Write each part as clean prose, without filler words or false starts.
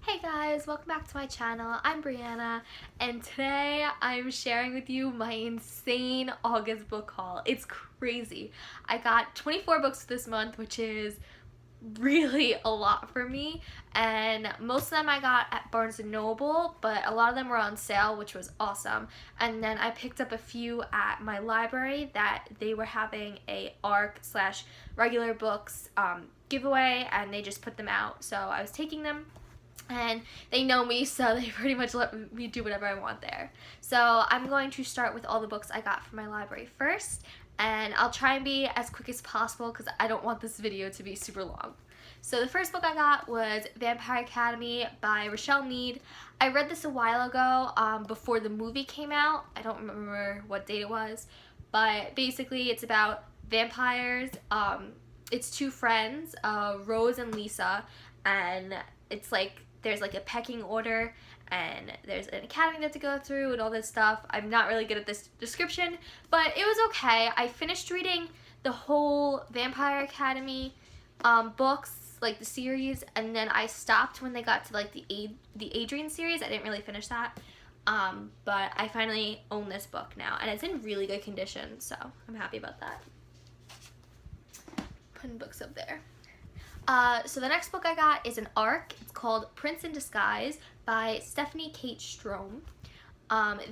Hey guys, welcome back to my channel. I'm Brianna, and today I'm sharing with you my insane August book haul. It's crazy. I got 24 books this month, which is really a lot for me, and most of them I got at Barnes & Noble, but a lot of them were on sale, which was awesome. And then I picked up a few at my library that they were having a ARC slash regular books giveaway, and they just put them out, so I was taking them. And they know me, so they pretty much let me do whatever I want there. So I'm going to start with all the books I got from my library first, and I'll try and be as quick as possible because I don't want this video to be super long. So the first book I got was Vampire Academy by Rochelle Mead. I read this a while ago before the movie came out. I don't remember what date it was, but basically it's about vampires. It's two friends, Rose and Lisa, and it's like there's like a pecking order and there's an academy that to go through and all this stuff. I'm not really good at this description, but it was okay. I finished reading the whole Vampire Academy books, like the series, and then I stopped when they got to like the Adrian series. I didn't really finish that, but I finally own this book now, and it's in really good condition, so I'm happy about that. Putting books up there. So the next book I got is an ARC. It's called Prince in Disguise by Stephanie Kate Strom.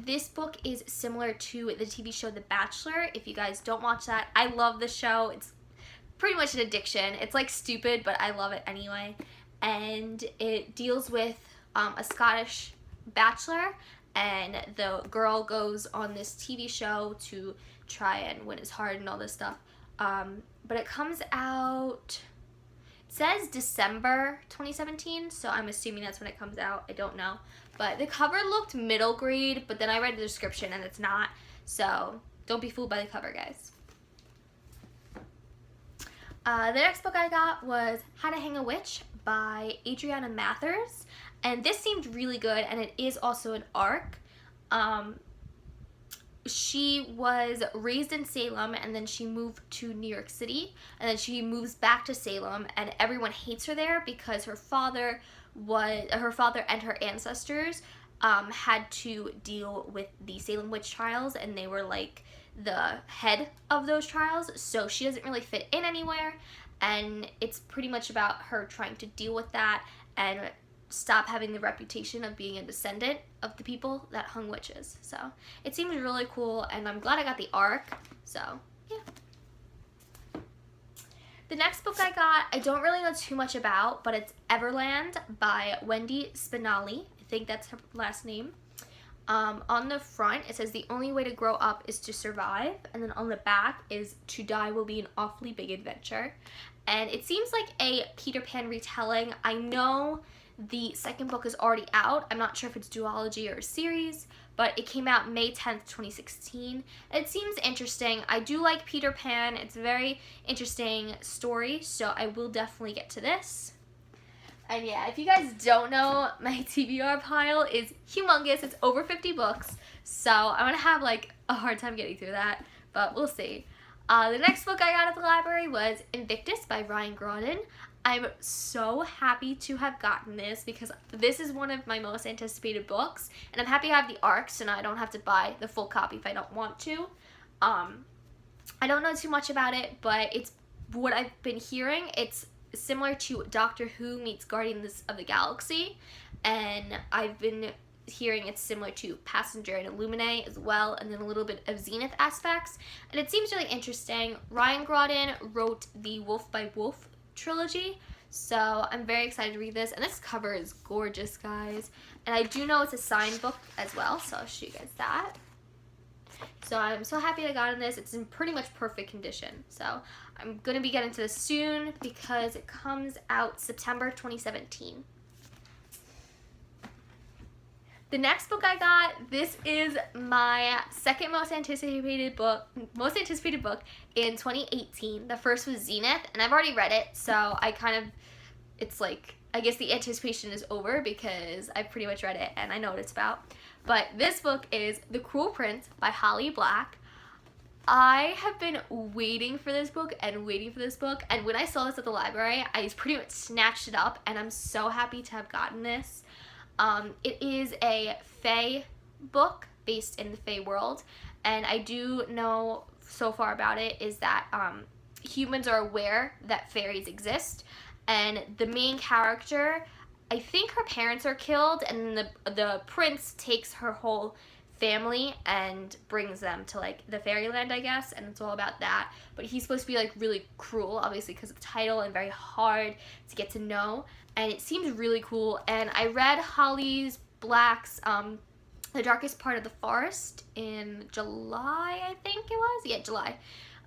This book is similar to the TV show The Bachelor. If you guys don't watch that, I love the show. It's pretty much an addiction. It's like stupid, but I love it anyway. And it deals with a Scottish bachelor, and the girl goes on this TV show to try and win his heart and all this stuff. But it comes out... It says December 2017, so I'm assuming that's when it comes out. I don't know. But the cover looked middle grade, but then I read the description and it's not. So don't be fooled by the cover, guys. The next book I got was How to Hang a Witch by Adriana Mathers. And this seemed really good, and it is also an ARC. She was raised in Salem, and then she moved to New York City, and then she moves back to Salem, and everyone hates her there because her father and her ancestors had to deal with the Salem witch trials, and they were like the head of those trials, so she doesn't really fit in anywhere, and it's pretty much about her trying to deal with that and stop having the reputation of being a descendant of the people that hung witches. So it seems really cool, and I'm glad I got the ARC. So yeah. The next book I got, I don't really know too much about, but it's Everland by Wendy Spinelli. I think that's her last name. On the front it says the only way to grow up is to survive, and then on the back is to die will be an awfully big adventure. And it seems like a Peter Pan retelling. I know the second book is already out. I'm not sure if it's duology or a series, but it came out May 10th, 2016. It seems interesting. I do like Peter Pan. It's a very interesting story, so I will definitely get to this. And yeah, if you guys don't know, my TBR pile is humongous. It's over 50 books, so I'm gonna have like a hard time getting through that, but we'll see. The next book I got at the library was Invictus by Ryan Graudin. I'm so happy to have gotten this because this is one of my most anticipated books, and I'm happy I have the ARC, so now I don't have to buy the full copy if I don't want to. I don't know too much about it, but it's what I've been hearing. It's similar to Doctor Who meets Guardians of the Galaxy, and I've been hearing it's similar to Passenger and Illuminae as well, and then a little bit of Zenith aspects, and it seems really interesting. Ryan Graudin wrote the Wolf by Wolf trilogy, so I'm very excited to read this, and this cover is gorgeous, guys, and I do know it's a signed book as well, so I'll show you guys that. So I'm so happy I got in this. It's in pretty much perfect condition, so I'm going to be getting to this soon because it comes out September 2017. The next book I got, this is my second most anticipated book in 2018. The first was Zenith, and I've already read it, so it's like, I guess the anticipation is over because I've pretty much read it and I know what it's about. But this book is The Cruel Prince by Holly Black. I have been waiting for this book and waiting for this book, and when I saw this at the library, I pretty much snatched it up, and I'm so happy to have gotten this. It is a fae book based in the fae world, and I do know so far about it is that humans are aware that fairies exist, and the main character, I think her parents are killed, and the prince takes her whole family and brings them to like the fairyland, I guess, and it's all about that. But he's supposed to be like really cruel, obviously because of the title, and very hard to get to know, and it seems really cool. And I read Holly Black's The Darkest Part of the Forest in July, I think it was. Yeah, July.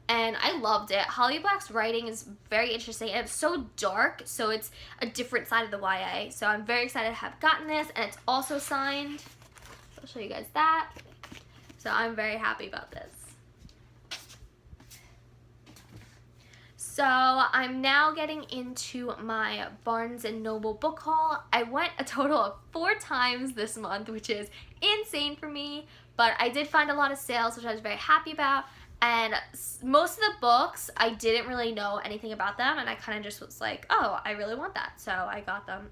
And I loved it. Holly Black's writing is very interesting, and it's so dark, so it's a different side of the YA. So I'm very excited to have gotten this, and it's also signed. I'll show you guys that. So I'm very happy about this. So I'm now getting into my Barnes & Noble book haul. I went a total of 4 times this month, which is insane for me, but I did find a lot of sales, which I was very happy about. And most of the books, I didn't really know anything about them, and I kind of just was like, oh, I really want that, so I got them.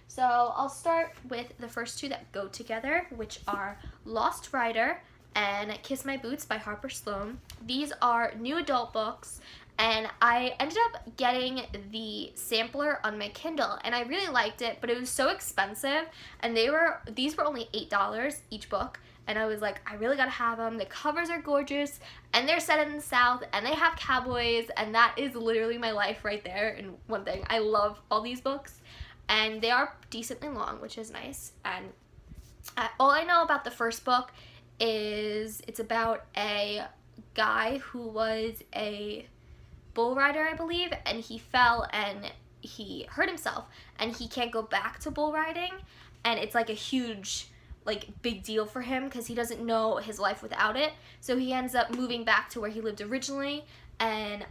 So I'll start with the first 2 that go together, which are Lost Rider and Kiss My Boots by Harper Sloan. These are new adult books, and I ended up getting the sampler on my Kindle, and I really liked it, but it was so expensive, and these were only $8 each book, and I was like, I really gotta have them. The covers are gorgeous, and they're set in the South, and they have cowboys, and that is literally my life right there. And one thing, I love all these books, and they are decently long, which is nice. And all I know about the first book is it's about a guy who was a bull rider, I believe, and he fell and he hurt himself, and he can't go back to bull riding, and it's like a huge big deal for him because he doesn't know his life without it. So he ends up moving back to where he lived originally, and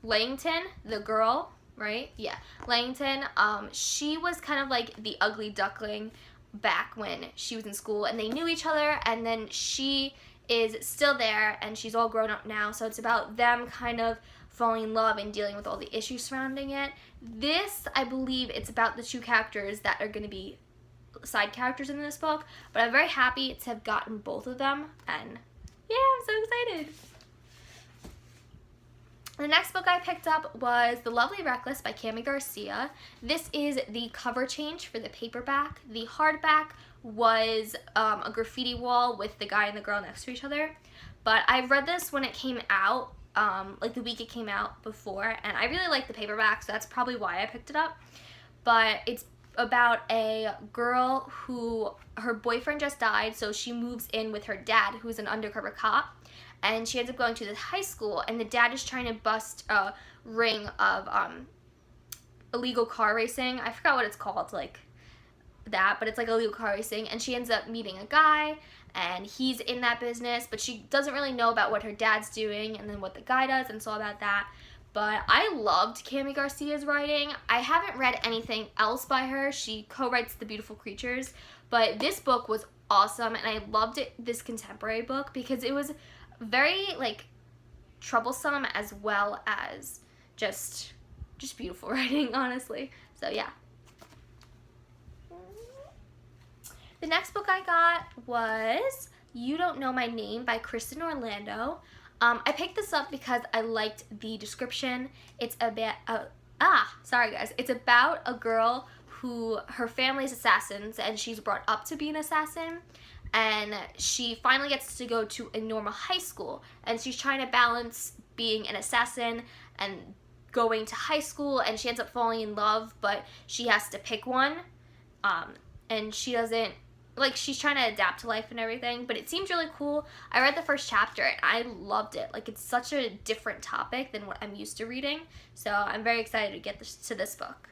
Langton, the girl, right? Yeah, Langton, she was kind of like the ugly duckling back when she was in school, and they knew each other, and then she is still there, and she's all grown up now, so it's about them kind of falling in love and dealing with all the issues surrounding it. This, I believe, it's about the 2 characters that are going to be side characters in this book, but I'm very happy to have gotten both of them, and yeah, I'm so excited. The next book I picked up was The Lovely Reckless by Cami Garcia. This is the cover change for the paperback. The hardback was a graffiti wall with the guy and the girl next to each other, but I read this when it came out, like the week it came out before, and I really liked the paperback, so that's probably why I picked it up. But it's about a girl who, her boyfriend just died, so she moves in with her dad, who's an undercover cop, and she ends up going to this high school, and the dad is trying to bust a ring of illegal car racing. I forgot what it's called, like that, but it's like illegal car racing, and she ends up meeting a guy, and he's in that business, but she doesn't really know about what her dad's doing and then what the guy does, and it's all about that. But I loved Cami Garcia's writing. I haven't read anything else by her. She co-writes The Beautiful Creatures, but this book was awesome, and I loved it, this contemporary book, because it was very troublesome as well as just beautiful writing, honestly. So yeah. The next book I got was You Don't Know My Name by Kristen Orlando. I picked this up because I liked the description. It's about, it's about a girl who, her family's assassins, and she's brought up to be an assassin, and she finally gets to go to a normal high school, and she's trying to balance being an assassin and going to high school, and she ends up falling in love, but she has to pick one, and she doesn't, she's trying to adapt to life and everything, but it seems really cool. I read the first chapter, and I loved it. It's such a different topic than what I'm used to reading, so I'm very excited to get to this book.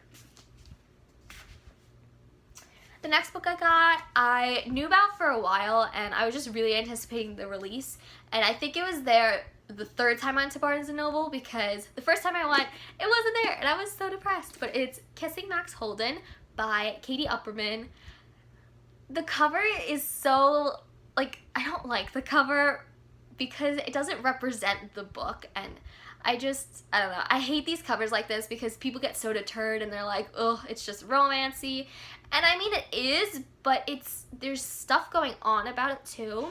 The next book I got, I knew about for a while, and I was just really anticipating the release, and I think it was there the 3rd time I went to Barnes & Noble, because the first time I went, it wasn't there, and I was so depressed. But it's Kissing Max Holden by Katie Upperman. The cover is so, I don't like the cover because it doesn't represent the book, and I don't know. I hate these covers like this because people get so deterred and they're like, oh, it's just romancy. And I mean, it is, but there's stuff going on about it too.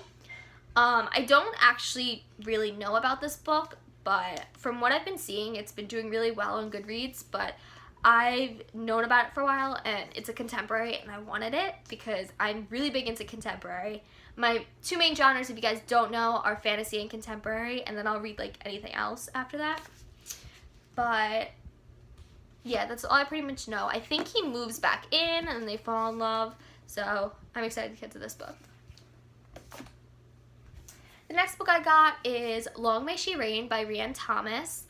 I don't actually really know about this book, but from what I've been seeing, it's been doing really well on Goodreads, but I've known about it for a while, and it's a contemporary, and I wanted it because I'm really big into contemporary. My two main genres, if you guys don't know, are fantasy and contemporary, and then I'll read like anything else after that. But yeah, that's all I pretty much know. I think he moves back in and they fall in love, so I'm excited to get to this book. The next book I got is Long May She Reign by Rhiannon Thomas.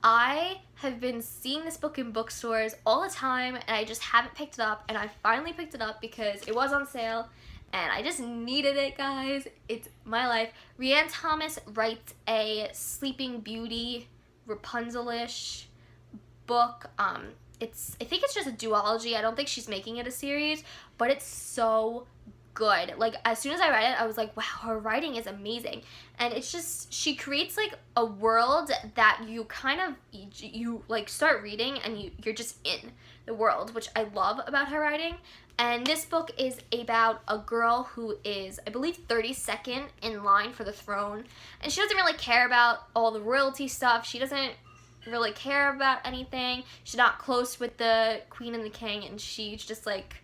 I have been seeing this book in bookstores all the time, and I just haven't picked it up, and I finally picked it up because it was on sale, and I just needed it, guys. It's my life. Rhiannon Thomas writes a Sleeping Beauty, Rapunzel-ish book. I think it's just a duology. I don't think she's making it a series, but it's so good. Like, as soon as I read it, I was like, wow, her writing is amazing. And it's just, she creates like a world that you like start reading and you're just in the world, which I love about her writing. And this book is about a girl who is, I believe, 32nd in line for the throne, and she doesn't really care about all the royalty stuff. She doesn't really care about anything. She's not close with the queen and the king, and she's just like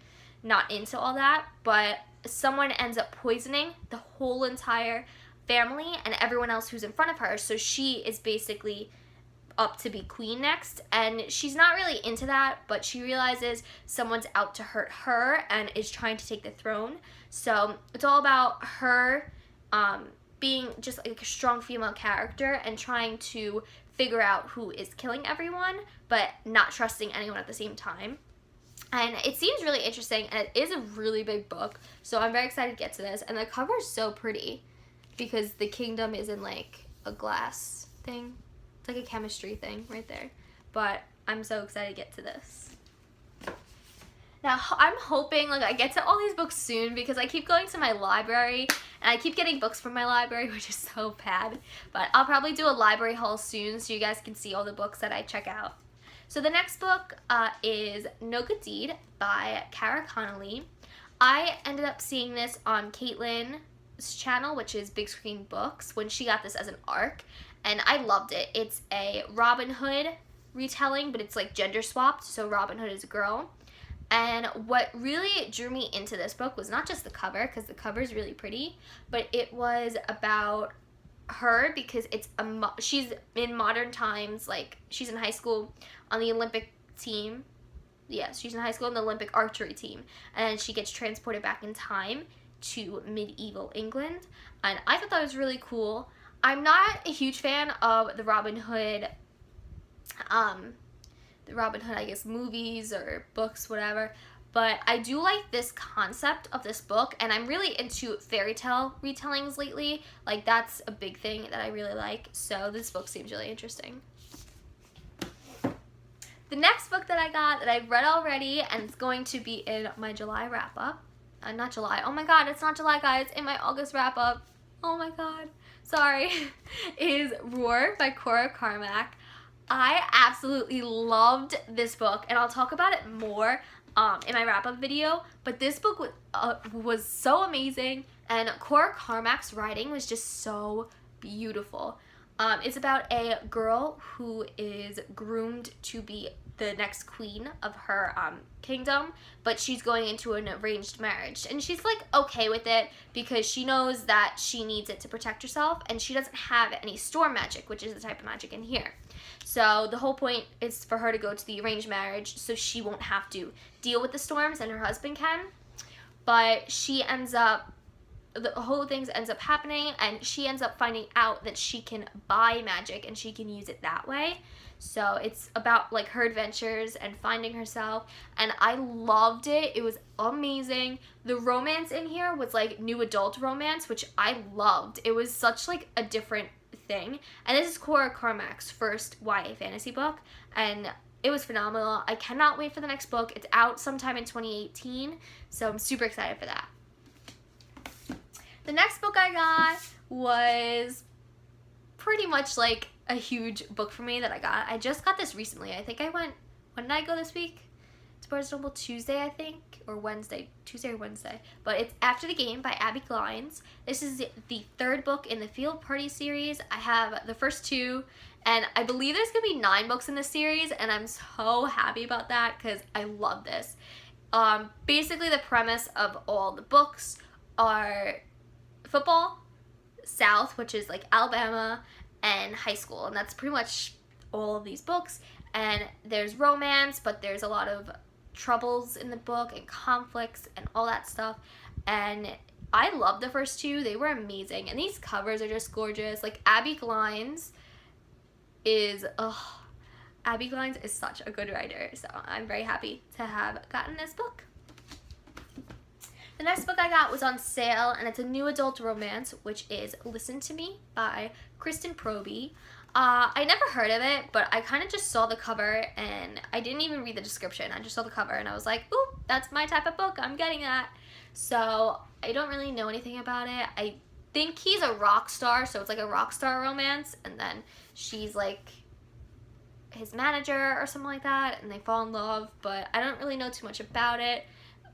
not into all that. But someone ends up poisoning the whole entire family and everyone else who's in front of her, so she is basically up to be queen next, and she's not really into that, but she realizes someone's out to hurt her and is trying to take the throne. So it's all about her being just like a strong female character and trying to figure out who is killing everyone, but not trusting anyone at the same time. And it seems really interesting, and it is a really big book, so I'm very excited to get to this. And the cover is so pretty because the kingdom is in like a glass thing. It's like a chemistry thing right there. But I'm so excited to get to this. Now, I'm hoping like I get to all these books soon because I keep going to my library and I keep getting books from my library, which is so bad. But I'll probably do a library haul soon so you guys can see all the books that I check out. So the next book is No Good Deed by Cara Connolly. I ended up seeing this on Caitlin's channel, which is Big Screen Books, when she got this as an ARC, and I loved it. It's a Robin Hood retelling, but it's like gender swapped, so Robin Hood is a girl. And what really drew me into this book was not just the cover, because the cover is really pretty, but it was about her because she's in modern times, like she's in high school on the Olympic team. Yes, she's in high school on the Olympic archery team, and she gets transported back in time to medieval England, and I thought that was really cool. I'm not a huge fan of the Robin Hood, I guess, movies or books, whatever, but I do like this concept of this book, and I'm really into fairy tale retellings lately. Like, that's a big thing that I really like, so this book seems really interesting. The next book that I got that I've read already, and it's going to be in my July wrap-up, not July, oh my god, it's not July, guys, in my August wrap-up, oh my god, sorry, is Roar by Cora Carmack. I absolutely loved this book, and I'll talk about it more in my wrap-up video, but this book was so amazing, and Cora Carmack's writing was just so beautiful. It's about a girl who is groomed to be the next queen of her kingdom, but she's going into an arranged marriage, and she's like okay with it because she knows that she needs it to protect herself, and she doesn't have any storm magic, which is the type of magic in here. So the whole point is for her to go to the arranged marriage so she won't have to deal with the storms and her husband can. But she ends up, the whole thing ends up happening, and she ends up finding out that she can buy magic and she can use it that way. So it's about like her adventures and finding herself, and I loved it. It was amazing. The romance in here was like new adult romance, which I loved. It was such like a different thing, and this is Cora Carmack's first YA fantasy book, and it was phenomenal. I cannot wait for the next book. It's out sometime in 2018, so I'm super excited for that. The next book I got was pretty much like a huge book for me that I got. I just got this recently. I think I went, when did I go this week? It's Barnes & Noble Tuesday, I think, or Wednesday, Tuesday or Wednesday. But it's After the Game by Abby Glines. This is the third book in the Field Party series. I have the first two, and I believe there's gonna be 9 books in the series, and I'm so happy about that because I love this. Basically the premise of all the books are football, South, which is like Alabama, and high school, and that's pretty much all of these books. And there's romance, but there's a lot of troubles in the book and conflicts and all that stuff. And I love the first two. They were amazing, and these covers are just gorgeous. Like Abby Glines is such a good writer, so I'm very happy to have gotten this book. The next book I got was on sale, and it's a new adult romance, which is Listen to Me by Kristen Proby. I never heard of it, but I kind of just saw the cover, and I didn't even read the description. I just saw the cover, and I was like, ooh, that's my type of book. I'm getting that. So I don't really know anything about it. I think he's a rock star, so it's like a rock star romance, and then she's like his manager or something like that, and they fall in love, but I don't really know too much about it.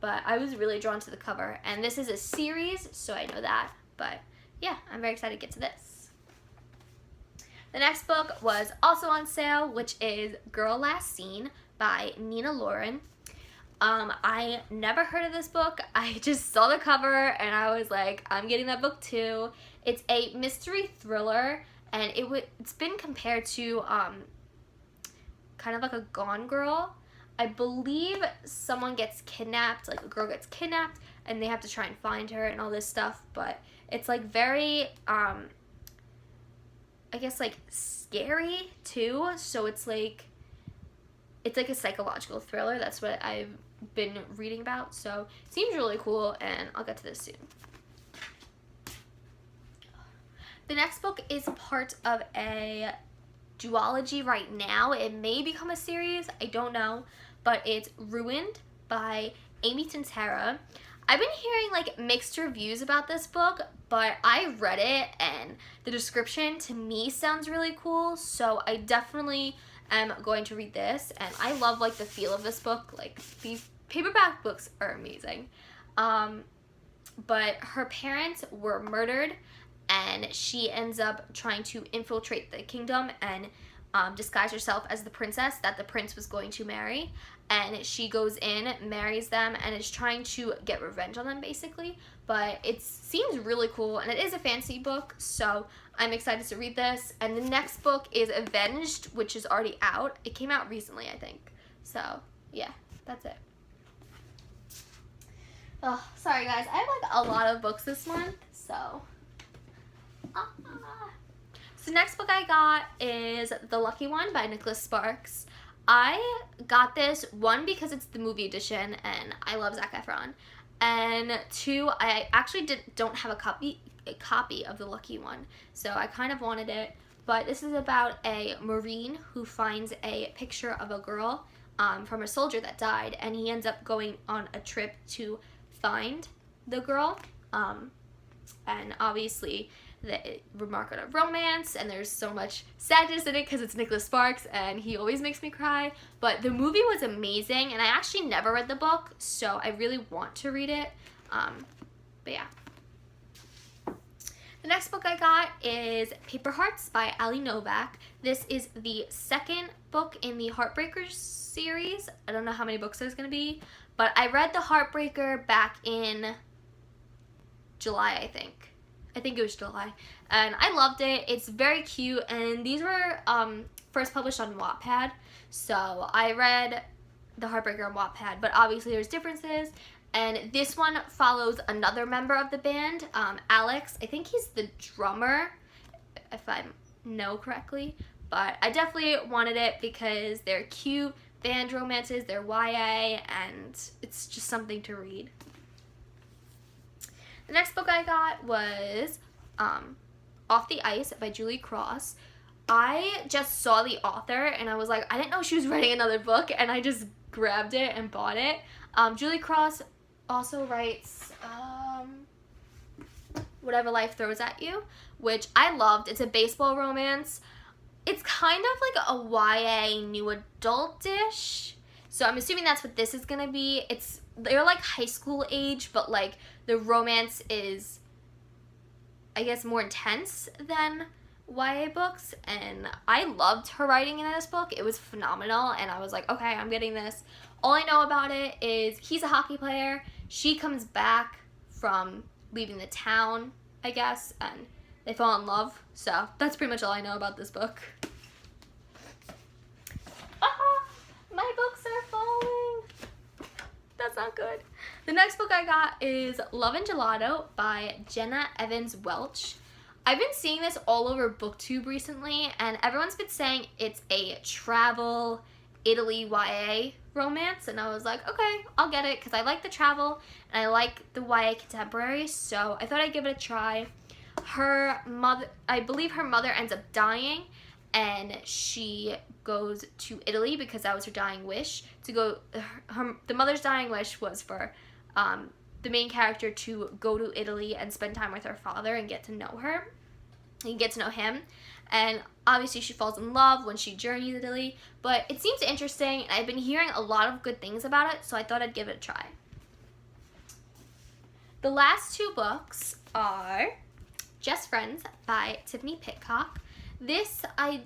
But I was really drawn to the cover, and this is a series, so I know that. But yeah, I'm very excited to get to this. The next book was also on sale, which is Girl Last Seen by Nina Lauren. I never heard of this book. I just saw the cover, and I was like, I'm getting that book too. It's a mystery thriller, and it's been compared to kind of like a Gone Girl. I believe someone gets kidnapped, like a girl gets kidnapped, and they have to try and find her and all this stuff, but it's like very, I guess like scary too, so it's like a psychological thriller. That's what I've been reading about, so it seems really cool, and I'll get to this soon. The next book is part of a duology right now. It may become a series, I don't know. But it's Ruined by Amy Tintera. I've been hearing like mixed reviews about this book, but I read it and the description to me sounds really cool, so I definitely am going to read this, and I love like the feel of this book. Like these paperback books are amazing. But her parents were murdered, and she ends up trying to infiltrate the kingdom and disguise herself as the princess that the prince was going to marry. And she goes in, marries them, and is trying to get revenge on them, basically. But it seems really cool, and it is a fantasy book, so I'm excited to read this. And the next book is Avenged, which is already out. It came out recently, I think. So, yeah, that's it. Oh, sorry, guys. I have, like, a lot of books this month, so... So next book I got is The Lucky One by Nicholas Sparks. I got this, one, because it's the movie edition, and I love Zac Efron. And two, I actually don't have a copy of The Lucky One, so I kind of wanted it. But this is about a Marine who finds a picture of a girl from a soldier that died, and he ends up going on a trip to find the girl. And obviously, the remark on a romance, and there's so much sadness in it because it's Nicholas Sparks, and he always makes me cry. But the movie was amazing, and I actually never read the book, so I really want to read it. But yeah. The next book I got is Paper Hearts by Ali Novak. This is the second book in the Heartbreakers series. I don't know how many books there's going to be, but I read The Heartbreaker back in July, I think. I think it was July, and I loved it. It's very cute, and these were first published on Wattpad, so I read The Heartbreaker on Wattpad, but obviously there's differences, and this one follows another member of the band, Alex. I think he's the drummer, if I know correctly, but I definitely wanted it because they're cute band romances, they're YA, and it's just something to read. The next book I got was Off the Ice by Julie Cross. I just saw the author, and I was like, I didn't know she was writing another book, and I just grabbed it and bought it. Julie Cross also writes, Whatever Life Throws at You, which I loved. It's a baseball romance. It's kind of like a YA new adult-ish. So I'm assuming that's what this is going to be. They're like high school age, but like the romance is, I guess, more intense than YA books, and I loved her writing in this book. It was phenomenal, and I was like, okay, I'm getting this. All I know about it is he's a hockey player. She comes back from leaving the town, I guess, and they fall in love. So that's pretty much all I know about this book. My books are falling. That's not good. The next book I got is Lovin Gelato by Jenna Evans Welch. I've been seeing this all over BookTube recently, and everyone's been saying it's a travel Italy YA romance, and I was like, okay, I'll get it, because I like the travel, and I like the YA contemporary, so I thought I'd give it a try. I believe her mother ends up dying, and she goes to Italy because that was her dying wish. The mother's dying wish was for the main character to go to Italy and spend time with her father and get to know her. You get to know him, and obviously she falls in love when she journeys to Italy, but it seems interesting, and I've been hearing a lot of good things about it, so I thought I'd give it a try. The last two books are Just Friends by Tiffany Pitcock. This I've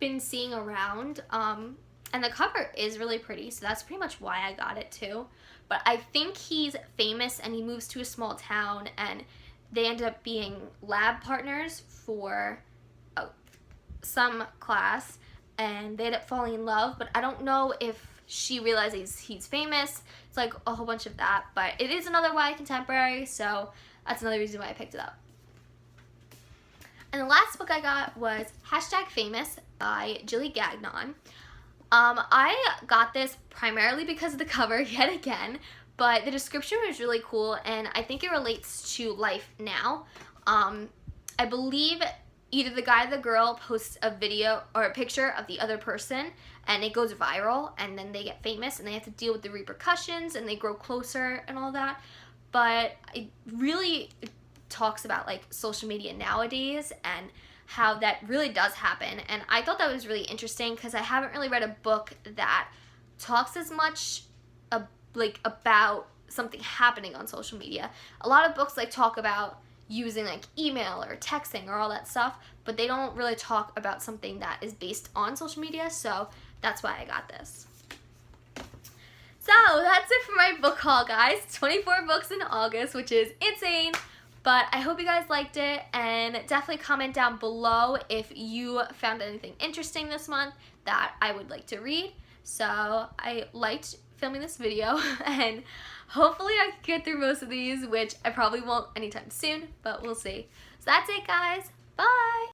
been seeing around, and the cover is really pretty, so that's pretty much why I got it too. But I think he's famous, and he moves to a small town, and they end up being lab partners for some class, and they end up falling in love, but I don't know if she realizes he's famous. It's like a whole bunch of that, but it is another YA contemporary, so that's another reason why I picked it up. And the last book I got was #Famous by Jilly Gagnon. I got this primarily because of the cover yet again, but the description was really cool, and I think it relates to life now. I believe either the guy or the girl posts a video or a picture of the other person, and it goes viral, and then they get famous, and they have to deal with the repercussions, and they grow closer and all that. But it really talks about like social media nowadays and how that really does happen, and I thought that was really interesting because I haven't really read a book that talks as much about something happening on social media. A lot of books like talk about using like email or texting or all that stuff, but they don't really talk about something that is based on social media, so that's why I got this. So that's it for my book haul, guys. 24 books in August, which is insane. But I hope you guys liked it, and definitely comment down below if you found anything interesting this month that I would like to read. So I liked filming this video, and hopefully I can get through most of these, which I probably won't anytime soon, but we'll see. So that's it, guys. Bye!